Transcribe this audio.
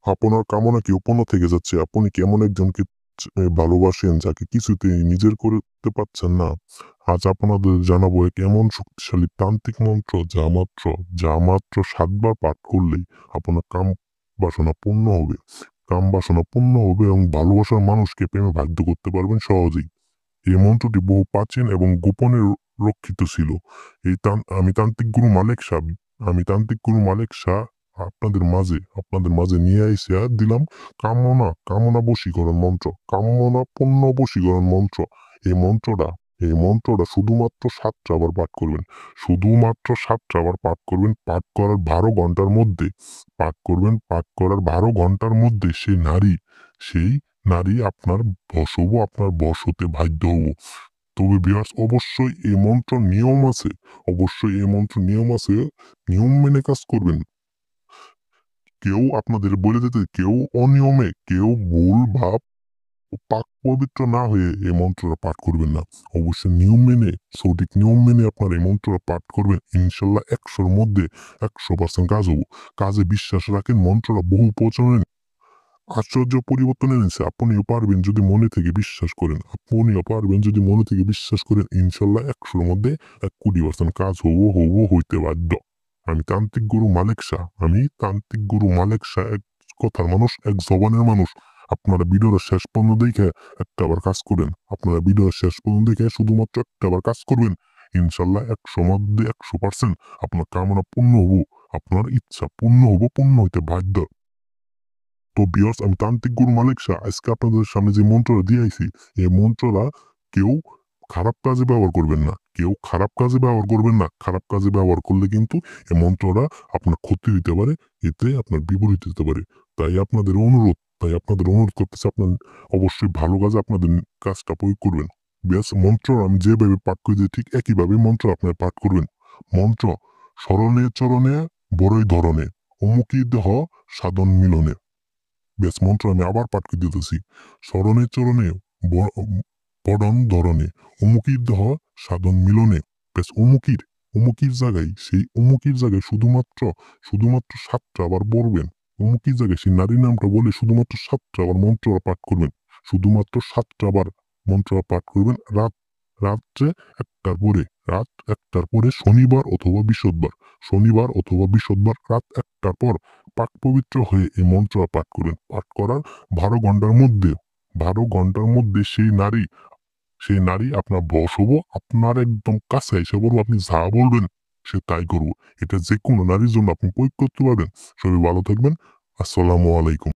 আপনার কামনা কি অপূর্ণ থেকে যাচ্ছে? আপনি কি এমন একজনকে ভালোবাসেন যাকে কিছুতেই নিজের করতে পারছেন না? আজ আপনাদের জানাবো এক এমন শক্তিশালী তান্ত্রিক মন্ত্র যা মাত্র ৭ বার পাঠ করলেই আপনার কাম বাসনা পূর্ণ হবে। কাম বাসনা পূর্ণ হবে এবং ভালোবাসার মানুষকে প্রেমে বাধ্য করতে পারবেন সহজেই। এই মন্ত্রটি বহু প্রাচীন এবং গোপনে রক্ষিত ছিল। আমি তান্ত্রিক গুরু মালেক শাহ আপনাদের মাঝে নিয়ে আইসা দিলাম কামনা বশীকরণ মন্ত্র, কামনা পূর্ণ বশীকরণ মন্ত্র। এই মন্ত্রটা এই মন্ত্রটা শুধুমাত্র ৭টা বার পাঠ করবেন। শুধুমাত্র ৭টা বার পাঠ করবেন। পাঠ করার ১২ ঘন্টার মধ্যে সেই নারী আপনার বশ হবো, আপনার বশ হতে বাধ্য হবো। তবে ভিউয়ার্স অবশ্যই এই মন্ত্র নিয়ম আছে। অবশ্যই এই মন্ত্র নিয়ম আছে। নিয়ম মেনে কাজ করবেন। কেউ আপনাদের বলে দিতে কেউ অনিয়মে, কেউ ভুল ভাব ও পাক পবিত্র না হয়ে এই মন্ত্রটা পাঠ করবেন না। অবশ্যই নিয়ম মেনে, সঠিক নিয়ম মেনে আপনার এই মন্ত্রটা পাঠ করবেন। ইনশাল্লাহ ১০০ র মধ্যে ১০০% কাজ হবো। কাজে বিশ্বাস রাখেন, মন্ত্রটা বহু প্রচলনের আশ্চর্য পরিবর্তন এনেছে। আপনিও পারবেন যদি মনে থেকে বিশ্বাস করেন। আপনিও পারবেন যদি মনে থেকে বিশ্বাস করেন। ইনশাল্লাহ ১০০ র মধ্যে ১,০০,০০,০০০ কাজ হইতে বাধ্য। আমি তান্ত্রিক গুরু মালেক শাহ, এক কথার মানুষ, এক জবানের মানুষ। আপনারা ভিডিওটা শেষ পর্যন্ত দেখে একটাবার কাজ করেন। আপনারা ভিডিওটা শেষ পর্যন্ত দেখে শুধুমাত্র একটাবার কাজ করবেন। ইনশাল্লাহ ১০০ মধ্যে ১০০% আপনার কামনা পূর্ণ হবো। আপনার ইচ্ছা পূর্ণ হবো, পূর্ণ হইতে বাধ্য। তো ভিউয়ার্স, আমি তান্ত্রিক গুরু মালিক শাহ আজকে আপনাদের সামনে যে মন্ত্রটা দিয়ে আইছি, এই মন্ত্রটা কেউ খারাপ কাজে ব্যবহার করবেন না। কেউ খারাপ কাজে ব্যবহার করবেন না। খারাপ কাজে ব্যবহার করলে কিন্তু এই মন্ত্রটা আপনার ক্ষতি হইতে পারে, এতে আপনার বিপরীত হতে পারে। তাই আপনাদের অনুরোধ করতেছি, আপনার অবশ্যই ভালো কাজে আপনাদের কাজটা প্রয়োগ করবেন। ব্যাস, মন্ত্র আমি যেভাবে পাঠ করেছি ঠিক একইভাবে মন্ত্র আপনারা পাঠ করবেন। মন্ত্র: স্মরণে চরণে বড়ই ধরনে, অমুকি দেহ সাধন মিলনে। ব্যাস, মন্ত্র আমি আবার পাঠ করে দিতেছি। স্মরণে চরণে পড়ন ধরনে, অমুকির দেহ সাধন মিলনে। ব্যাস, সেই অমুকির জায়গায় শুধুমাত্র ৭টা আবার পড়বেন। অমুকির জায়গায় সেই নারীর নামটা বলে শুধুমাত্র ৭টা আবার মন্ত্র পাঠ করবেন। শুধুমাত্র ৭টা আবার মন্ত্র পাঠ করবেন। রাত্রে ১টার পরে, শনিবার অথবা বৃহস্পতিবার রাত ১টার পর পাক পবিত্র হয়ে এই মন্ত্র পাঠ করবেন। পাঠ করার ১২ ঘন্টার মধ্যে ১২ ঘন্টার মধ্যে সেই নারী আপনার বশ হবো, আপনার একদম কাছে এসে বলবো, আপনি যা বলবেন সে তাই করবো। এটা যেকোনো নারীর জন্য আপনি প্রয়োগ করতে পারবেন। সবাই ভালো থাকবেন। আসসালামু আলাইকুম।